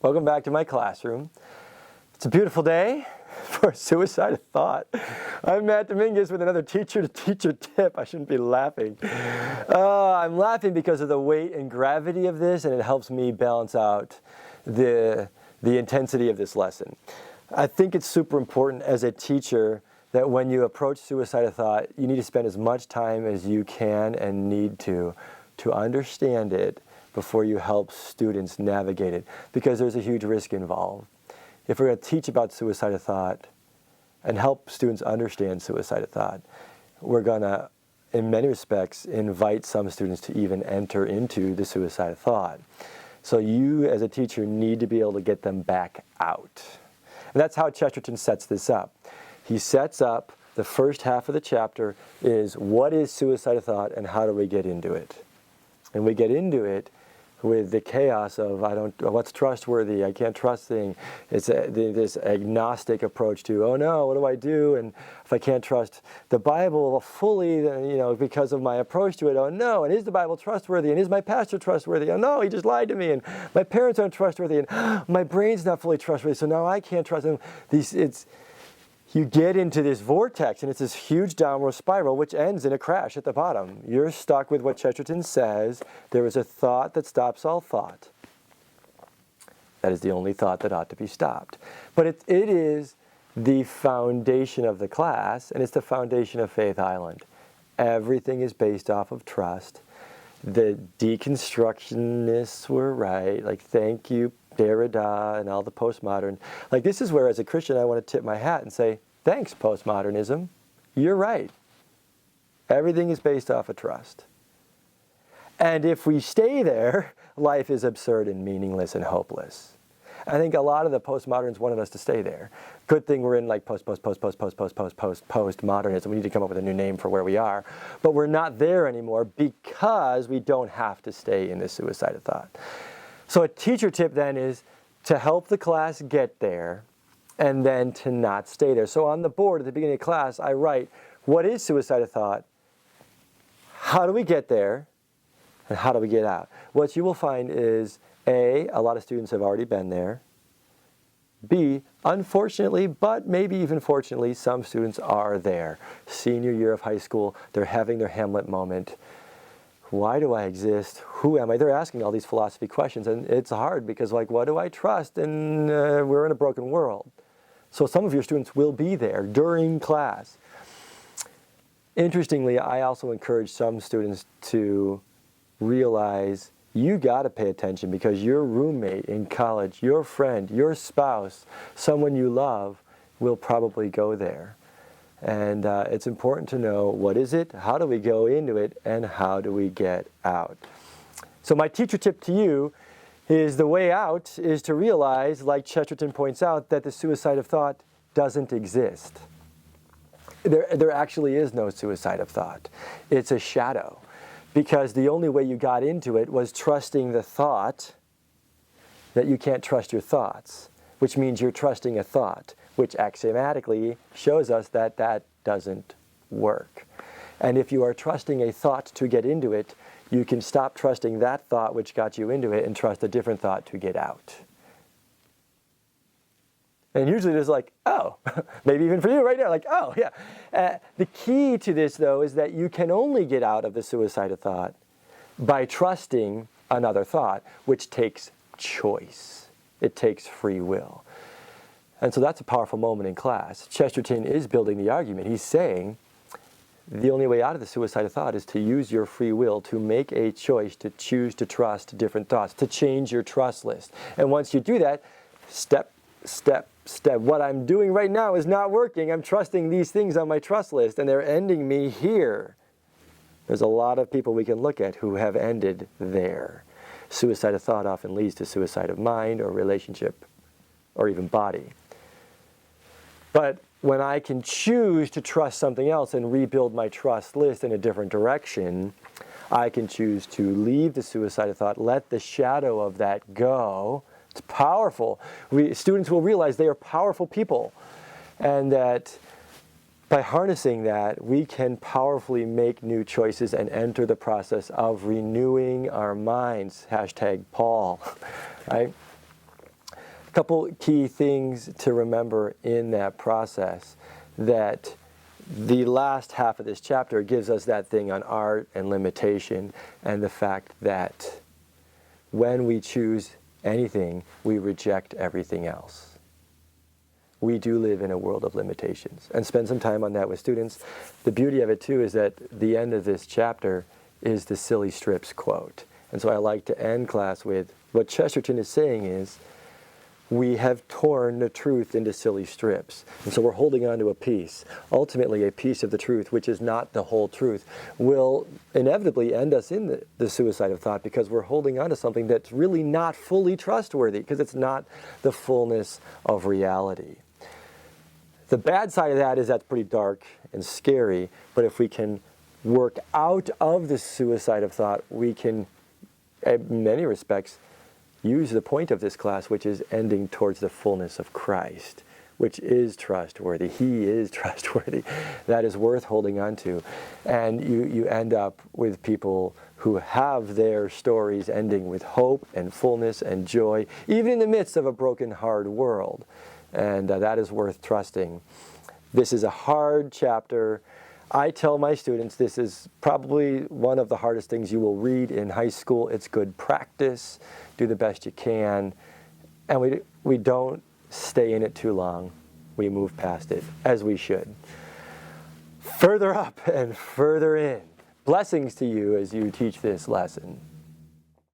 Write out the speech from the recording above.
Welcome back to my classroom. It's a beautiful day for suicide of thought. I'm Matt Dominguez with another teacher-to-teacher tip. I shouldn't be laughing. I'm laughing because of the weight and gravity of this, and it helps me balance out the intensity of this lesson. I think it's super important as a teacher that when you approach suicide of thought, you need to spend as much time as you can and need to understand it before you help students navigate it, because there's a huge risk involved. If we're going to teach about suicide of thought and help students understand suicide of thought, we're going to, in many respects, invite some students to even enter into the suicide of thought. So you, as a teacher, need to be able to get them back out. And that's how Chesterton sets this up. He sets up the first half of the chapter is what is suicide of thought and how do we get into it? And we get into it with the chaos of what's trustworthy, I can't trust things. It's this agnostic approach to, oh no, what do I do? And if I can't trust the Bible fully, then, because of my approach to it, oh no, and is the Bible trustworthy? And is my pastor trustworthy? Oh no, he just lied to me. And my parents aren't trustworthy. And my brain's not fully trustworthy, so now I can't trust them. You get into this vortex, and it's this huge downward spiral, which ends in a crash at the bottom. You're stuck with what Chesterton says, there is a thought that stops all thought. That is the only thought that ought to be stopped. But it is the foundation of the class, and it's the foundation of Faith Island. Everything is based off of trust. The deconstructionists were right, thank you, Derrida and all the postmodern. This is where, as a Christian, I want to tip my hat and say, thanks, postmodernism. You're right. Everything is based off of trust. And if we stay there, life is absurd and meaningless and hopeless. I think a lot of the postmoderns wanted us to stay there. Good thing we're in postmodernism. We need to come up with a new name for where we are. But we're not there anymore because we don't have to stay in this suicide of thought. So a teacher tip then is to help the class get there and then to not stay there. So on the board at the beginning of class, I write, what is suicide of thought? How do we get there? And how do we get out? What you will find is, A, a lot of students have already been there. B, unfortunately, but maybe even fortunately, some students are there. Senior year of high school, they're having their Hamlet moment. Why do I exist? Who am I? They're asking all these philosophy questions, and it's hard because, what do I trust? And we're in a broken world. So some of your students will be there during class. Interestingly, I also encourage some students to realize you got to pay attention because your roommate in college, your friend, your spouse, someone you love will probably go there. And it's important to know what is it, how do we go into it, and how do we get out. So my teacher tip to you is the way out is to realize, like Chesterton points out, that the suicide of thought doesn't exist. There actually is no suicide of thought. It's a shadow. Because the only way you got into it was trusting the thought that you can't trust your thoughts, which means you're trusting a thought, which axiomatically shows us that that doesn't work. And if you are trusting a thought to get into it, you can stop trusting that thought which got you into it and trust a different thought to get out. And usually there's oh, maybe even for you right now, oh, yeah. The key to this, though, is that you can only get out of the suicide of thought by trusting another thought, which takes choice. It takes free will. And so that's a powerful moment in class. Chesterton is building the argument. He's saying the only way out of the suicide of thought is to use your free will to make a choice to choose to trust different thoughts, to change your trust list. And once you do that, step. What I'm doing right now is not working. I'm trusting these things on my trust list, and they're ending me here. There's a lot of people we can look at who have ended there. Suicide of thought often leads to suicide of mind or relationship or even body. But when I can choose to trust something else and rebuild my trust list in a different direction, I can choose to leave the suicide of thought, let the shadow of that go. It's powerful. Students will realize they are powerful people, and that by harnessing that, we can powerfully make new choices and enter the process of renewing our minds. #Paul, right? A couple key things to remember in that process, that the last half of this chapter gives us that thing on art and limitation, and the fact that when we choose anything, we reject everything else. We do live in a world of limitations, and spend some time on that with students. The beauty of it too is that the end of this chapter is the silly strips quote. And so I like to end class with what Chesterton is saying is, we have torn the truth into silly strips. And so we're holding on to a piece. Ultimately, a piece of the truth, which is not the whole truth, will inevitably end us in the suicide of thought, because we're holding on to something that's really not fully trustworthy, because it's not the fullness of reality. The bad side of that is that's pretty dark and scary, but if we can work out of the suicide of thought, we can, in many respects, use the point of this class, which is ending towards the fullness of Christ, which is trustworthy. He is trustworthy. That is worth holding on to. And you end up with people who have their stories ending with hope and fullness and joy, even in the midst of a broken, hard world. And that is worth trusting. This is a hard chapter. I tell my students this is probably one of the hardest things you will read in high school. It's good practice. Do the best you can. And we don't stay in it too long. We move past it, as we should. Further up and further in. Blessings to you as you teach this lesson.